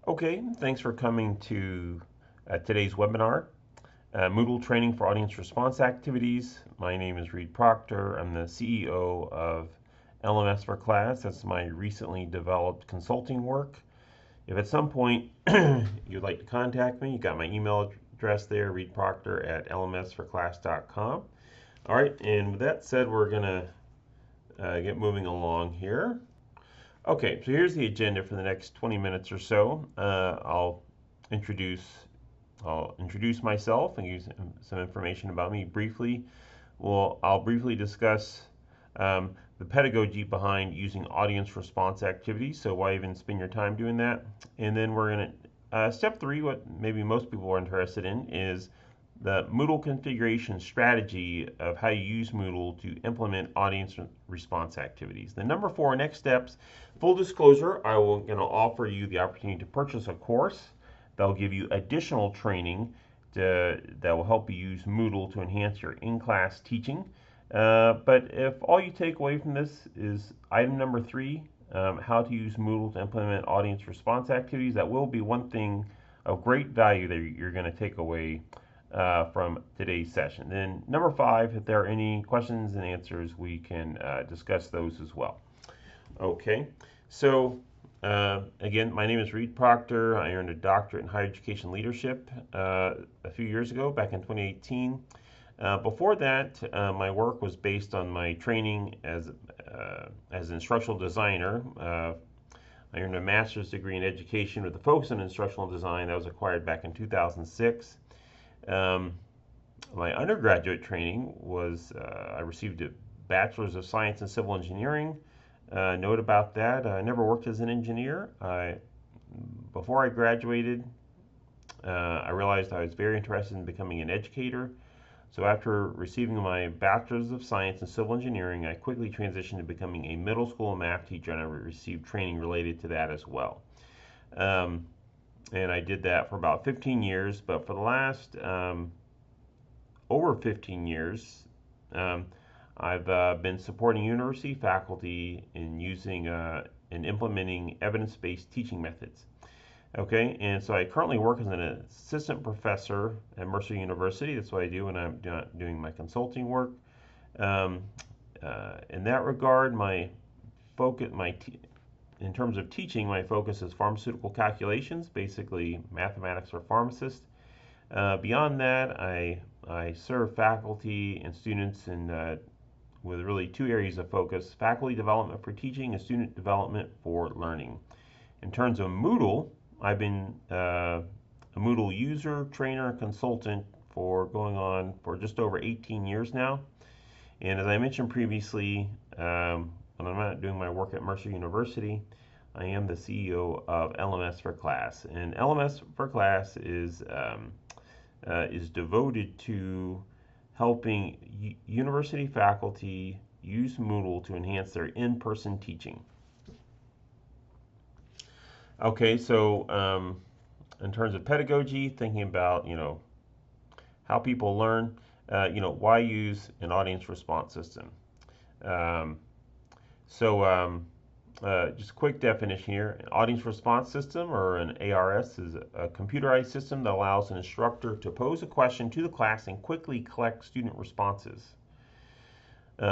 Okay, thanks for coming to today's webinar, Moodle Training for Audience Response Activities. My name is Reed Proctor. I'm the CEO of LMS for Class. That's my recently developed consulting work. If at some point you'd like to contact me, you got my email address there, reedproctor@lmsforclass.com. All right, and with that said, we're going to get moving along here. Okay, so here's the agenda for the next 20 minutes or so. I'll introduce myself and give some information about me briefly. I'll briefly discuss the pedagogy behind using audience response activities. So why even spend your time doing that? And then we're going to step 3, what maybe most people are interested in, is the Moodle configuration strategy of how you use Moodle to implement audience response activities. The number 4, next steps. Full disclosure, I will going to offer you the opportunity to purchase a course that will give you additional training that will help you use Moodle to enhance your in-class teaching. But if all you take away from this is item number 3, how to use Moodle to implement audience response activities, that will be one thing of great value that you're going to take away from today's session. Then number 5, if there are any questions and answers, we can discuss those as well. Okay, so again, my name is Reed Proctor. I earned a doctorate in higher education leadership a few years ago, back in 2018. Before that, my work was based on my training as an instructional designer. I earned a master's degree in education with a focus on instructional design that was acquired back in 2006. My undergraduate training was I received a bachelor's of science in civil engineering. Note about that, I never worked as an engineer. Before I graduated, I realized I was very interested in becoming an educator. So after receiving my bachelor's of science in civil engineering, I quickly transitioned to becoming a middle school math teacher, and I received training related to that as well. And I did that for about 15 years, but for the last over 15 years, I've been supporting university faculty in using and implementing evidence-based teaching methods. Okay, and so I currently work as an assistant professor at Mercer University. That's what I do when I'm doing my consulting work. In that regard, my focus, in terms of teaching, my focus is pharmaceutical calculations, basically mathematics for pharmacists. Beyond that, I serve faculty and students with really 2 areas of focus: faculty development for teaching and student development for learning. In terms of Moodle, I've been a Moodle user, trainer, and consultant for just over 18 years now. And as I mentioned previously, when I'm not doing my work at Mercer University, I am the CEO of LMS for Class. And LMS for Class is devoted to helping university faculty use Moodle to enhance their in-person teaching. Okay, so in terms of pedagogy, thinking about how people learn, why use an audience response system? Just a quick definition here. An audience response system, or an ARS, is a computerized system that allows an instructor to pose a question to the class and quickly collect student responses.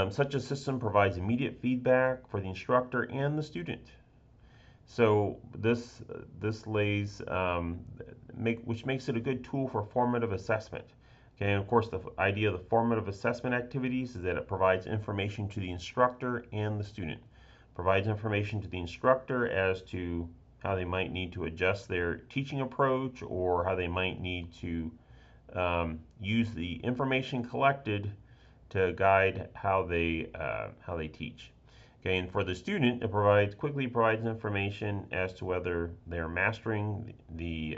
Such a system provides immediate feedback for the instructor and the student. So this which makes it a good tool for formative assessment. Okay, and of course the idea of the formative assessment activities is that it provides information to the instructor and the student. Provides information to the instructor as to how they might need to adjust their teaching approach, or how they might need to use the information collected to guide how they teach. Okay, and for the student, it quickly provides information as to whether they're mastering the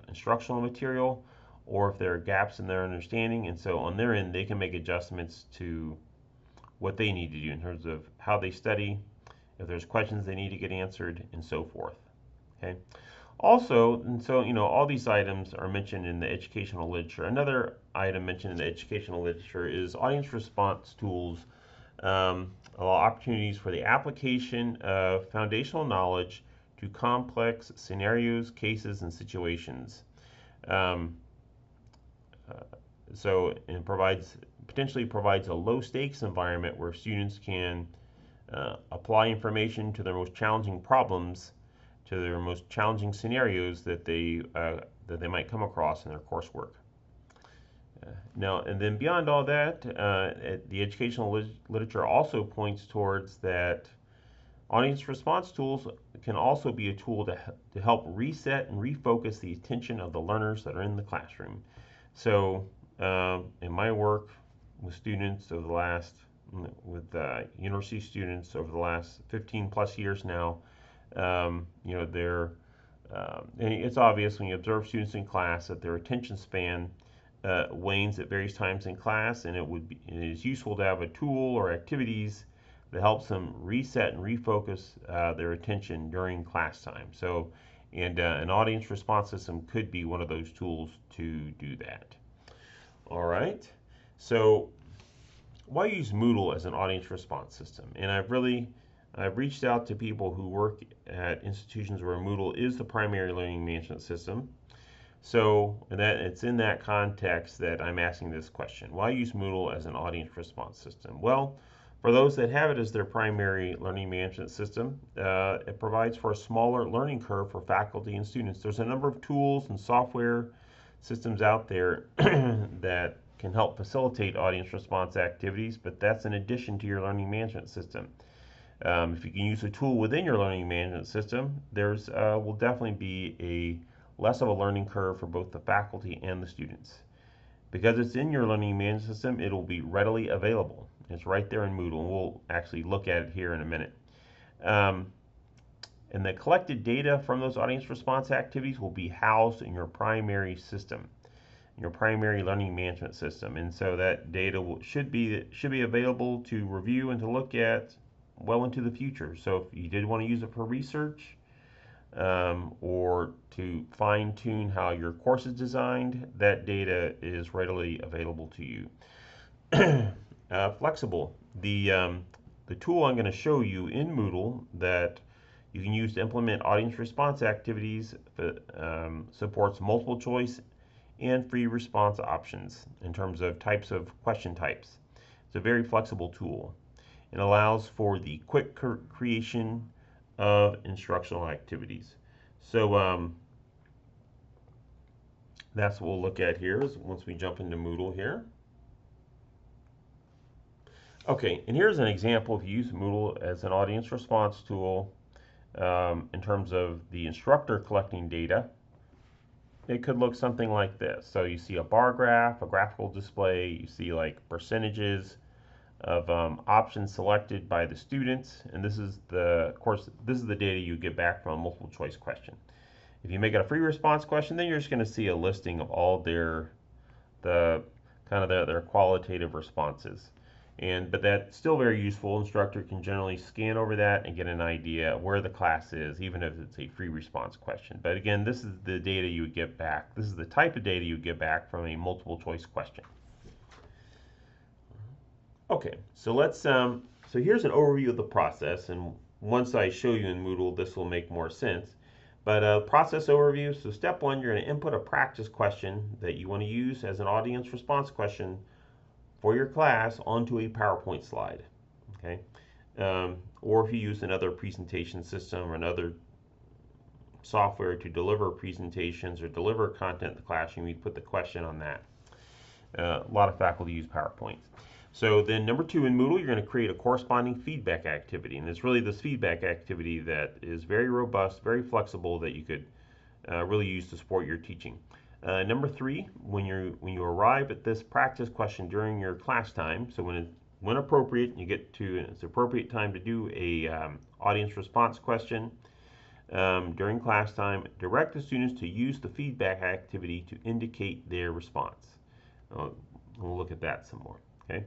instructional material, or if there are gaps in their understanding, and so on their end they can make adjustments to what they need to do in terms of how they study, if there's questions they need to get answered, and so forth. Okay. Also, and so all these items are mentioned in the educational literature. Another item mentioned in the educational literature is audience response tools allow opportunities for the application of foundational knowledge to complex scenarios, cases, and situations. Um, and potentially provides a low stakes environment where students can apply information to their most challenging problems, to their most challenging scenarios that they might come across in their coursework. Now, and then beyond all that, the educational literature also points towards that audience response tools can also be a tool to help reset and refocus the attention of the learners that are in the classroom. So, in my work with students over the last, with university students over the last 15 plus years now, and it's obvious when you observe students in class that their attention span wanes at various times in class, and it is useful to have a tool or activities that helps them reset and refocus their attention during class time. So, and an audience response system could be one of those tools to do that. All right. So, why use Moodle as an audience response system? And I've reached out to people who work at institutions where Moodle is the primary learning management system. So it's in that context that I'm asking this question. Why use Moodle as an audience response system? Well, for those that have it as their primary learning management system, it provides for a smaller learning curve for faculty and students. There's a number of tools and software systems out there that can help facilitate audience response activities, but that's in addition to your learning management system. If you can use a tool within your learning management system, there's will definitely be less of a learning curve for both the faculty and the students. Because it's in your learning management system, it will be readily available. It's right there in Moodle, and we'll actually look at it here in a minute. And the collected data from those audience response activities will be housed in your primary system, your primary learning management system. And so that data should be available to review and to look at well into the future. So if you did want to use it for research, or to fine-tune how your course is designed, that data is readily available to you. Flexible. The tool I'm going to show you in Moodle that you can use to implement audience response activities supports multiple choice and free response options in terms of types of question types. It's a very flexible tool. It allows for the quick creation of instructional activities. So that's what we'll look at here is once we jump into Moodle here. Okay, and here's an example if you use Moodle as an audience response tool in terms of the instructor collecting data. It could look something like this. So you see a bar graph, a graphical display, you see like percentages of options selected by the students, and this is the data you get back from a multiple choice question. If you make it a free response question, then you're just going to see a listing of all their qualitative responses. But that's still very useful. Instructor can generally scan over that and get an idea of where the class is, even if it's a free response question. But again, this is the data you would get back. This is the type of data you get back from a multiple choice question. Okay, so so here's an overview of the process, and once I show you in Moodle, this will make more sense. But process overview, so step one, you're going to input a practice question that you want to use as an audience response question for your class onto a PowerPoint slide, okay? Or if you use another presentation system or another software to deliver presentations or deliver content in the classroom, you put the question on that. A lot of faculty use PowerPoint. So then number two in Moodle, you're going to create a corresponding feedback activity. And it's really this feedback activity that is very robust, very flexible, that you could really use to support your teaching. Number three, when you arrive at this practice question during your class time, so when appropriate, you get to it's appropriate time to do a audience response question during class time, direct the students to use the feedback activity to indicate their response. We'll look at that some more. Okay.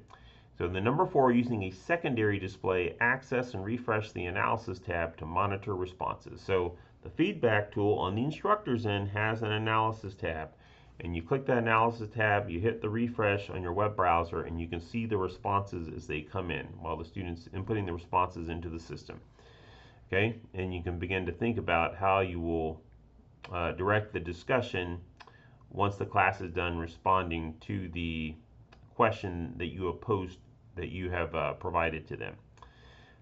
So the number four, using a secondary display, access and refresh the analysis tab to monitor responses. So the feedback tool on the instructor's end has an analysis tab, and you click that analysis tab, you hit the refresh on your web browser, and you can see the responses as they come in while the student's inputting the responses into the system. Okay, and you can begin to think about how you will direct the discussion once the class is done responding to the question that you have posed, that you have provided to them.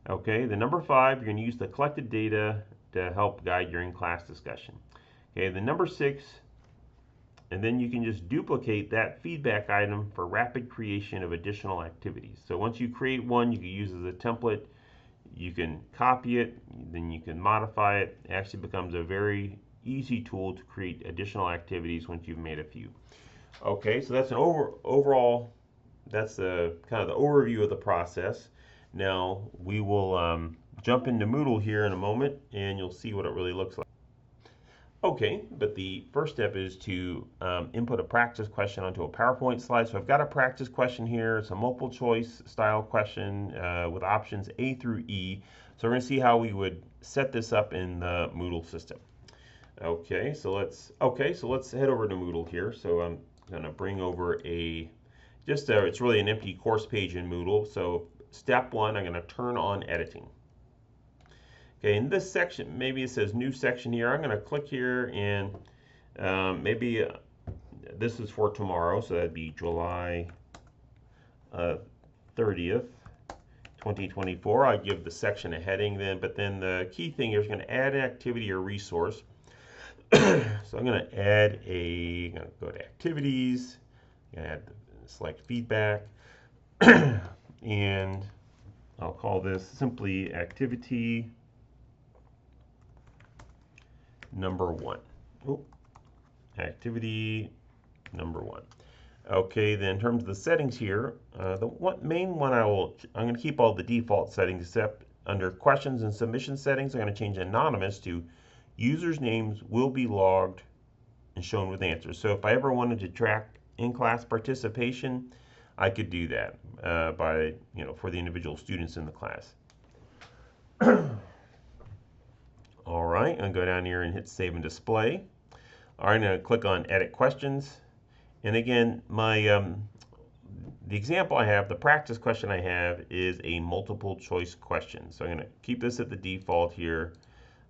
Okay, the number 5, you're going to use the collected data to help guide your in-class discussion. Okay, the number 6, and then you can just duplicate that feedback item for rapid creation of additional activities. So once you create one, you can use it as a template. You can copy it, then you can modify it. It actually becomes a very easy tool to create additional activities once you've made a few. Okay, so that's an overall, that's the kind of the overview of the process. Now we will jump into Moodle here in a moment, and you'll see what it really looks like. Okay, but the first step is to input a practice question onto a PowerPoint slide. So I've got a practice question here. It's a multiple choice style question with options A through E. So we're going to see how we would set this up in the Moodle system. Okay, so let's head over to Moodle here. So I'm going to bring over it's really an empty course page in Moodle. So step 1, I'm going to turn on editing. Okay, in this section, maybe it says new section here. I'm going to click here, and maybe this is for tomorrow, so that'd be July 30th, 2024. I give the section a heading then, but then the key thing here is going to add an activity or resource. So I'm going to add I'm going to go to activities, select feedback, and I'll call this simply activity number 1. Activity number 1. Okay, then in terms of the settings here, the main one I'm going to keep all the default settings except under questions and submission settings. I'm going to change anonymous to users' names will be logged and shown with answers. So if I ever wanted to track in-class participation, I could do that for the individual students in the class. All right, I'm going to go down here and hit Save and Display. All right, I'm going to click on Edit Questions. And again, the example I have, the practice question I have, is a multiple choice question. So I'm going to keep this at the default here.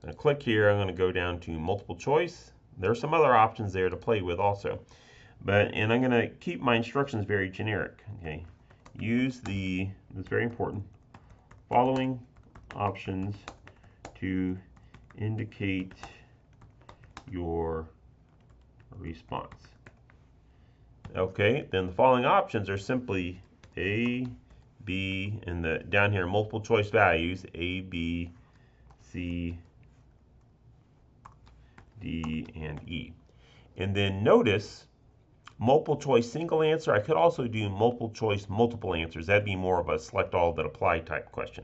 I'm going to click here. I'm going to go down to multiple choice. There are some other options there to play with also. And I'm going to keep my instructions very generic. Okay, it's very important, following options to indicate your response. Okay, then the following options are simply A, B, and down here multiple choice values A, B, C, D, and E. And then notice multiple choice single answer. I could also do multiple choice multiple answers. That'd be more of a select all that apply type question.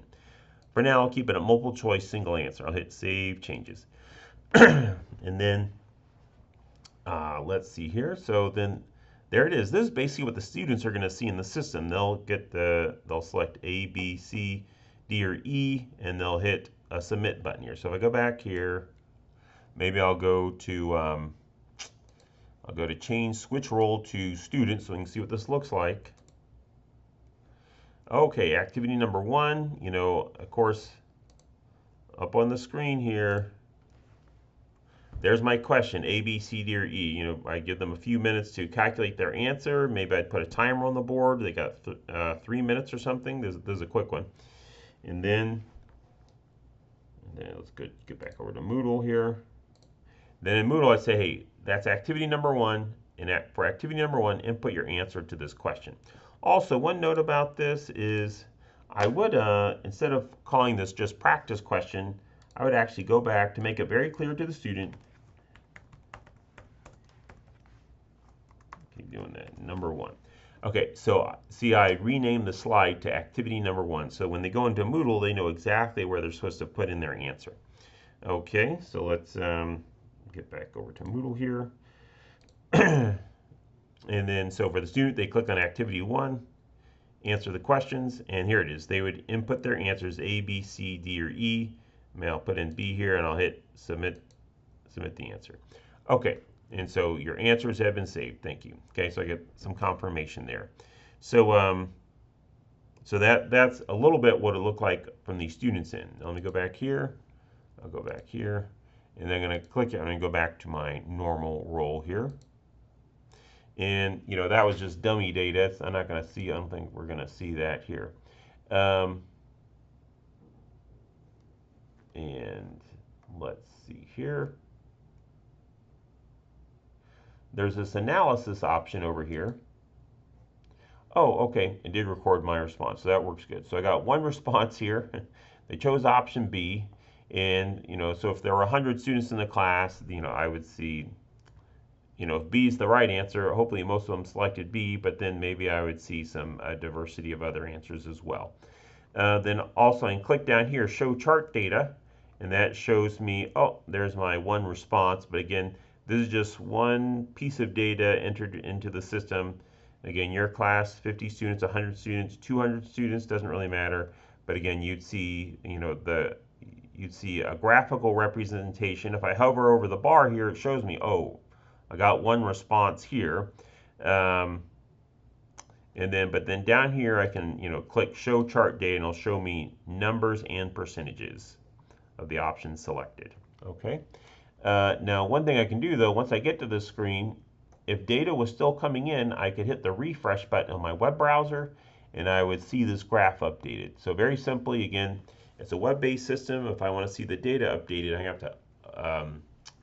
For now, I'll keep it a multiple choice single answer. I'll hit Save Changes. And then let's see here. So then there it is. This is basically what the students are going to see in the system. They'll select A, B, C, D, or E, and they'll hit a Submit button here. So if I go back here, maybe I'll go to change switch role to student so we can see what this looks like. Okay, activity number 1, of course, up on the screen here, there's my question, A, B, C, D, or E. I give them a few minutes to calculate their answer. Maybe I'd put a timer on the board. They got 3 minutes or something. This is a quick one. And then let's get back over to Moodle here. Then in Moodle, I say, hey, that's activity number 1. And for activity number 1, input your answer to this question. Also, one note about this is I would, instead of calling this just practice question, I would actually go back to make it very clear to the student. Keep doing that, number 1. Okay, so see, I renamed the slide to activity number 1. So when they go into Moodle, they know exactly where they're supposed to put in their answer. Okay, so let's get back over to Moodle here. And then, so for the student, they click on activity 1, answer the questions, and here it is. They would input their answers A, B, C, D, or E. I'll put in B here, and I'll hit submit the answer. Okay, and so your answers have been saved. Thank you. Okay, so I get some confirmation there. So that's a little bit what it looked like from the students end. Let me go back here. I'll go back here, and then I'm going to click it. I'm going to go back to my normal role here. And that was just dummy data. So I'm not going to see. I don't think we're going to see that here. And let's see here. There's this analysis option over here. Oh, okay, it did record my response, so that works good. So I got one response here. They chose option B, and so if there were 100 students in the class, I would see, if B is the right answer, hopefully most of them selected B, but then maybe I would see some diversity of other answers as well. Then also I can click down here, show chart data, and that shows me, oh, there's my one response, but again, this is just one piece of data entered into the system. Again, your class, 50 students, 100 students, 200 students, doesn't really matter. But again, you'd see, you'd see a graphical representation. If I hover over the bar here, it shows me, oh, I got one response here. But then down here, I can, click show chart data, and it'll show me numbers and percentages of the options selected. Okay. Now, one thing I can do though, once I get to this screen, if data was still coming in, I could hit the refresh button on my web browser, and I would see this graph updated. So very simply, again, it's a web-based system. If I want to see the data updated, I have to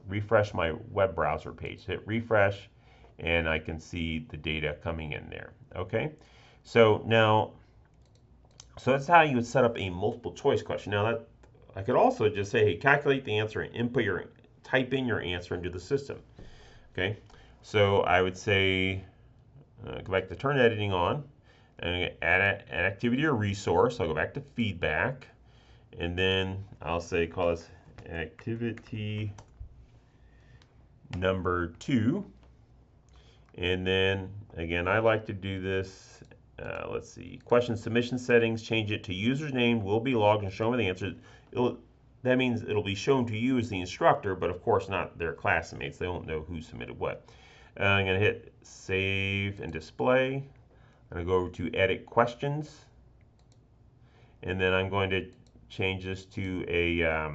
refresh my web browser page. Hit refresh, and I can see the data coming in there. Okay, so that's how you would set up a multiple choice question. Now that I could also just say, hey, calculate the answer and type in your answer into the system. Okay, so I would say, go back to turn editing on, and add an activity or resource. I'll go back to feedback, and then I'll say, call this activity number 2. And then again, I like to do this. Let's see, question submission settings, change it to user's name will be logged and show me the answer. That means it'll be shown to you as the instructor, but of course not their classmates. They won't know who submitted what. I'm going to hit save and display. I'm going to go over to edit questions. And then I'm going to change this to a,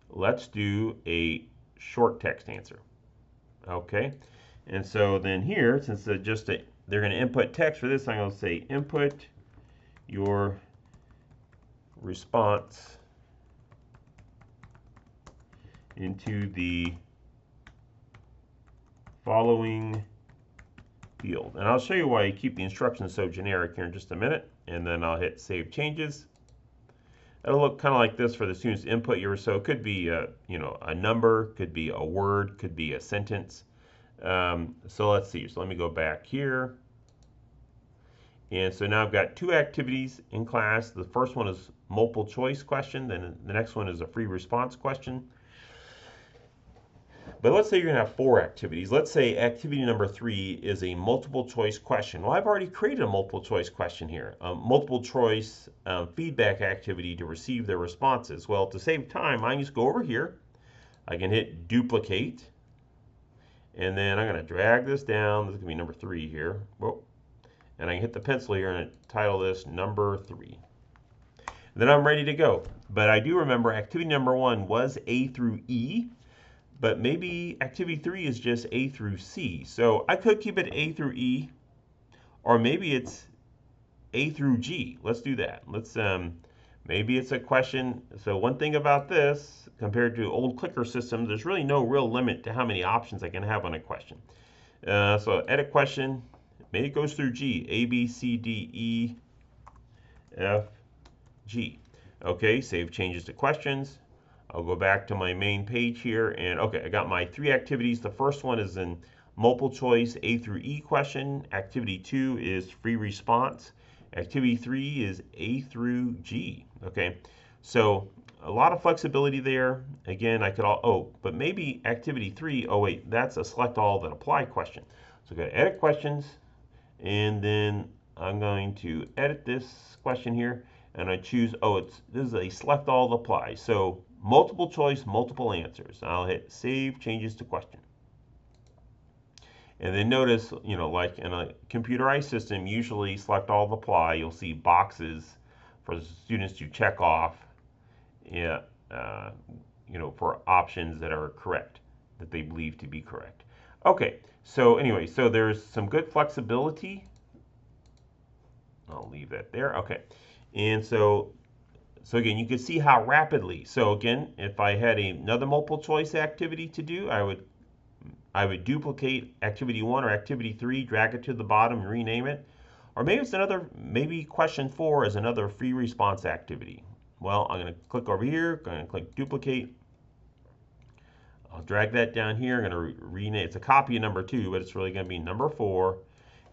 let's do a short text answer. Okay. And so then here, since they're going to input text for this, I'm going to say input your response into the following field. And I'll show you why you keep the instructions so generic here in just a minute. And then I'll hit save changes. It'll look kind of like this for the students to input so it could be a number, could be a word, could be a sentence. So let's see. So let me go back here. And so now I've got 2 activities in class. The first one is multiple choice question, then the next one is a free response question. But let's say you're going to have 4 activities. Let's say activity number 3 is a multiple choice question. Well, I've already created a multiple choice question here. A multiple choice feedback activity to receive their responses. Well, to save time, I can just go over here. I can hit duplicate. And then I'm going to drag this down. This is going to be number 3 here. Whoa. And I can hit the pencil here and title this number 3. Then I'm ready to go. But I do remember activity number 1 was A through E, but maybe activity 3 is just A through C. So I could keep it A through E, or maybe it's A through G. Let's do that. Maybe it's a question. So one thing about this, compared to old clicker systems, there's really no real limit to how many options I can have on a question. So edit question. Maybe it goes through G, A, B, C, D, E, F, G. Okay, save changes to questions. I'll go back to my main page here, and okay, I got my 3 activities. The first one is in multiple choice A through E question. Activity 2 is free response. Activity 3 is A through G. Okay, so a lot of flexibility there. Again, I could but maybe activity 3, oh wait, that's a select all that apply question. So go to edit questions. And then I'm going to edit this question here, and I choose, this is a select all that applies. So multiple choice, multiple answers. I'll hit save changes to question. And then notice, like in a computerized system, usually select all apply, you'll see boxes for the students to check off, yeah, uh, for options that are correct, that they believe to be correct. Okay, so anyway, so there's some good flexibility. I'll leave that there. Okay, and so again, you can see how rapidly. So again, if I had another multiple choice activity to do, I would duplicate activity 1 or activity 3, drag it to the bottom and rename it. Or maybe question 4 is another free response activity. Well, I'm going to click over here, going to click duplicate. I'll drag that down here. I'm going to rename. It's a copy of number 2, but it's really going to be number 4.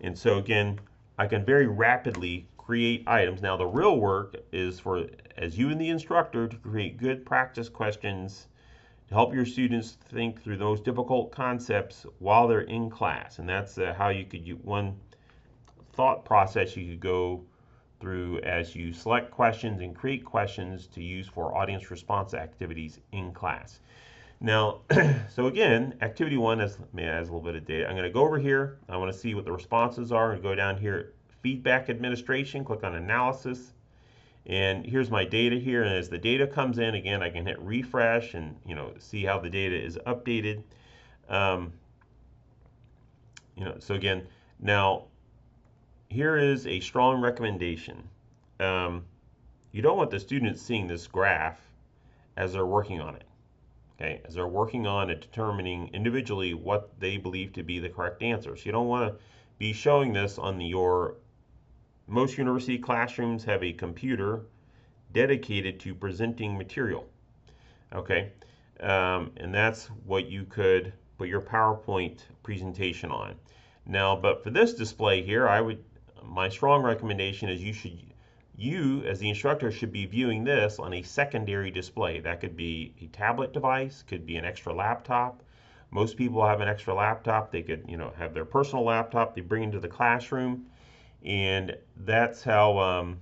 And so again, I can very rapidly create items. Now the real work is as you and the instructor, to create good practice questions to help your students think through those difficult concepts while they're in class. And that's how you could one thought process you could go through as you select questions and create questions to use for audience response activities in class. Now, so again, activity 1 has a little bit of data. I'm going to go over here. I want to see what the responses are. I'm going to go down here, feedback administration, click on analysis. And here's my data here. And as the data comes in, again, I can hit refresh and see how the data is updated. So again, now here is a strong recommendation. You don't want the students seeing this graph as they're working on it. Okay, as they're working on it, determining individually what they believe to be the correct answers. You don't want to be showing this on most university classrooms have a computer dedicated to presenting material. Okay, and that's what you could put your PowerPoint presentation on. Now, but for this display here, my strong recommendation is you as the instructor should be viewing this on a secondary display. That could be a tablet device, could be an extra laptop. Most people have an extra laptop. They could, have their personal laptop they bring into the classroom, and that's how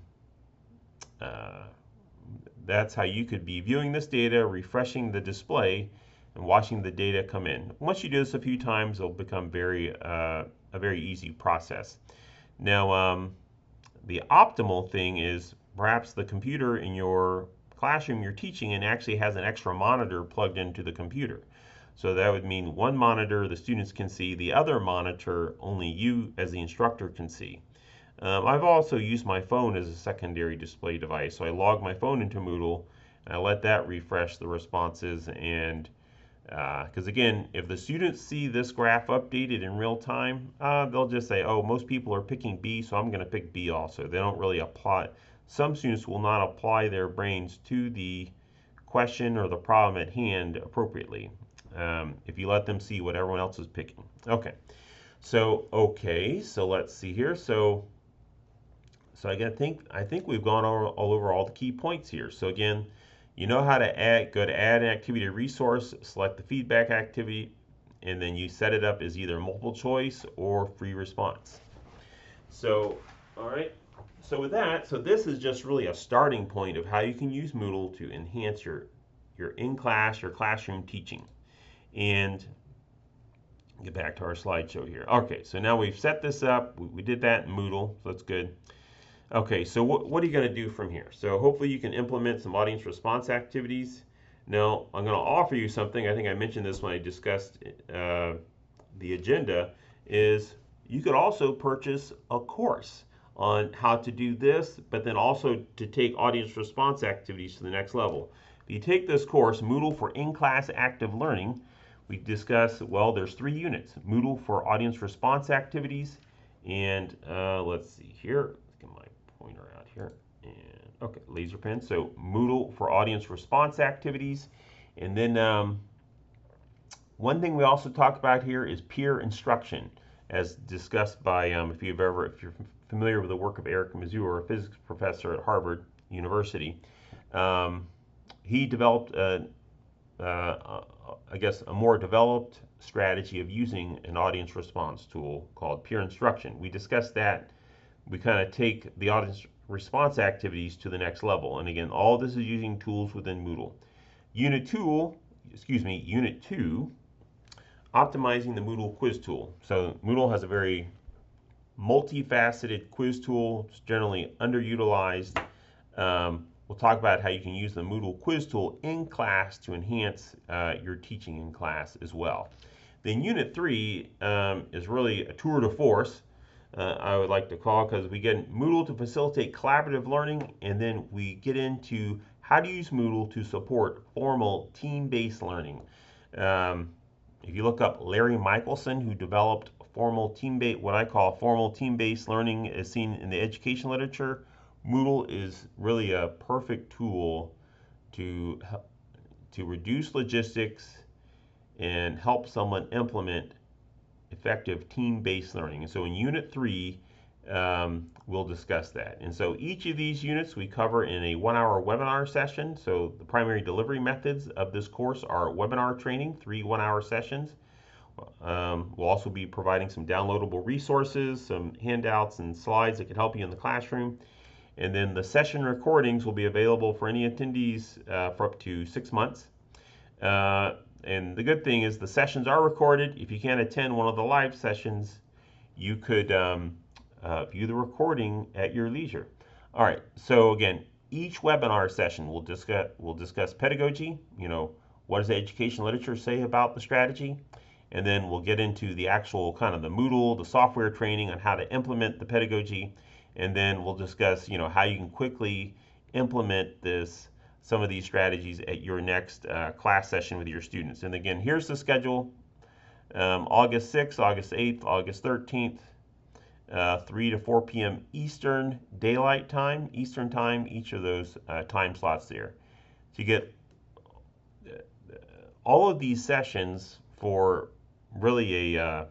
you could be viewing this data, refreshing the display, and watching the data come in. Once you do this a few times, it'll become a very easy process. Now, the optimal thing is perhaps the computer in your classroom you're teaching and actually has an extra monitor plugged into the computer. So that would mean one monitor the students can see, the other monitor only you as the instructor can see. I've also used my phone as a secondary display device. So I log my phone into Moodle and I let that refresh the responses. And because again, if the students see this graph updated in real time, they'll just say, oh, most people are picking B, so I'm going to pick B also. They don't really apply. Some students will not apply their brains to the question or the problem at hand appropriately if you let them see what everyone else is picking. Okay, so let's see here. So I think we've gone all over all the key points here. So again, you know how to go to add an activity resource, select the feedback activity, and then you set it up as either multiple choice or free response. So, all right. So with that, this is just really a starting point of how you can use Moodle to enhance your in-class, your classroom teaching. And get back to our slideshow here. Okay, so now we've set this up. We did that in Moodle, so that's good. Okay, so what are you going to do from here? So hopefully you can implement some audience response activities. Now, I'm going to offer you something. I think I mentioned this when I discussed the agenda, is you could also purchase a course on how to do this, but then also to take audience response activities to the next level. If you take this course, Moodle for In-Class Active Learning, we discuss, well, there's 3 units. Moodle for audience response activities, and let's see here. Let's get my pointer out here. And okay, laser pen. So Moodle for audience response activities. And then one thing we also talk about here is peer instruction, as discussed by, if you're familiar with the work of Eric Mazur, a physics professor at Harvard University. He developed I guess a more developed strategy of using an audience response tool called peer instruction. We discussed that. We kind of take the audience response activities to the next level. And again, all this is using tools within Moodle. Unit 2, optimizing the Moodle quiz tool. So Moodle has a very multifaceted quiz tool. It's generally underutilized. We'll talk about how you can use the Moodle quiz tool in class to enhance your teaching in class as well. Then Unit 3 is really a tour de force, I would like to call, because we get Moodle to facilitate collaborative learning, and then we get into how to use Moodle to support formal team-based learning. If you look up Larry Michelson, who developed what I call formal team-based learning as seen in the education literature, Moodle is really a perfect tool to reduce logistics and help someone implement effective team-based learning. And so in Unit 3, we'll discuss that. And so each of these units we cover in a 1-hour webinar session. So the primary delivery methods of this course are webinar training, 3 1-hour sessions. We'll also be providing some downloadable resources, some handouts and slides that can help you in the classroom. And then the session recordings will be available for any attendees for up to 6 months. And the good thing is the sessions are recorded. If you can't attend one of the live sessions, you could view the recording at your leisure. All right, so again, each webinar session will discuss pedagogy, what does the education literature say about the strategy? And then we'll get into the actual kind of the Moodle, the software training on how to implement the pedagogy. And then we'll discuss, how you can quickly implement some of these strategies at your next class session with your students. And again, here's the schedule. August 6th, August 8th, August 13th, 3 to 4 p.m. Eastern Daylight Time, Eastern Time, each of those time slots there. So you get all of these sessions for really a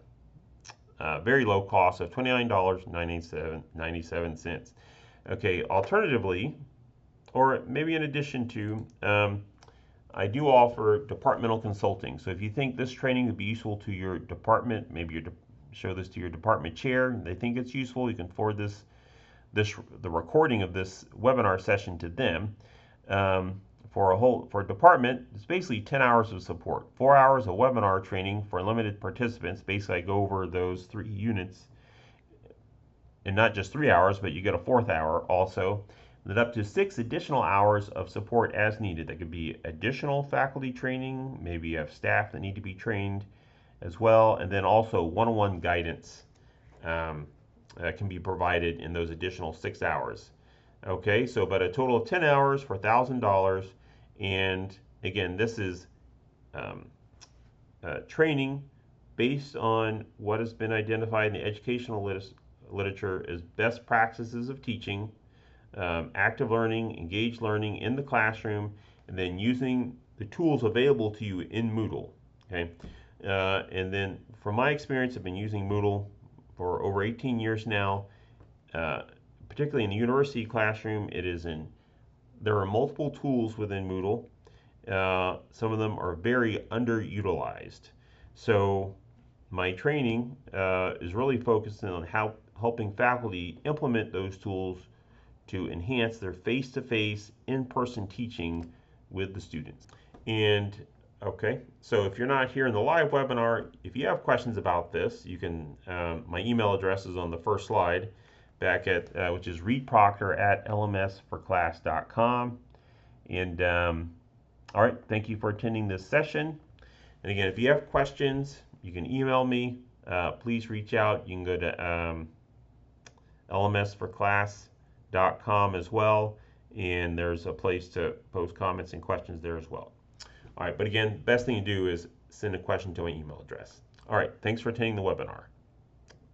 very low cost of $29.97. Okay, alternatively, or maybe in addition to, I do offer departmental consulting. So if you think this training would be useful to your department, maybe show this to your department chair, they think it's useful, you can forward the recording of this webinar session to them. For a department, it's basically 10 hours of support, 4 hours of webinar training for limited participants. Basically, I go over those 3 units, and not just 3 hours, but you get a 4th hour also. Then up to 6 additional hours of support as needed. That could be additional faculty training, maybe you have staff that need to be trained as well, and then also one-on-one guidance that can be provided in those additional 6 hours. Okay, so about a total of 10 hours for $1,000. And again, this is training based on what has been identified in the educational literature as best practices of teaching, active learning, engaged learning in the classroom, and then using the tools available to you in Moodle. Okay, and then from my experience, I've been using Moodle for over 18 years now. Particularly in the university classroom, there are multiple tools within Moodle. Some of them are very underutilized. So my training is really focusing on helping faculty implement those tools to enhance their face-to-face, in-person teaching with the students. And okay, so if you're not here in the live webinar, if you have questions about this, you can. My email address is on the first slide, back at which is reedproctor@lmsforclass.com. And all right, thank you for attending this session. And again, if you have questions, you can email me. Please reach out. You can go to lmsforclass.com as well, and there's a place to post comments and questions there as well. All right, but again, best thing to do is send a question to my email address. All right, thanks for attending the webinar.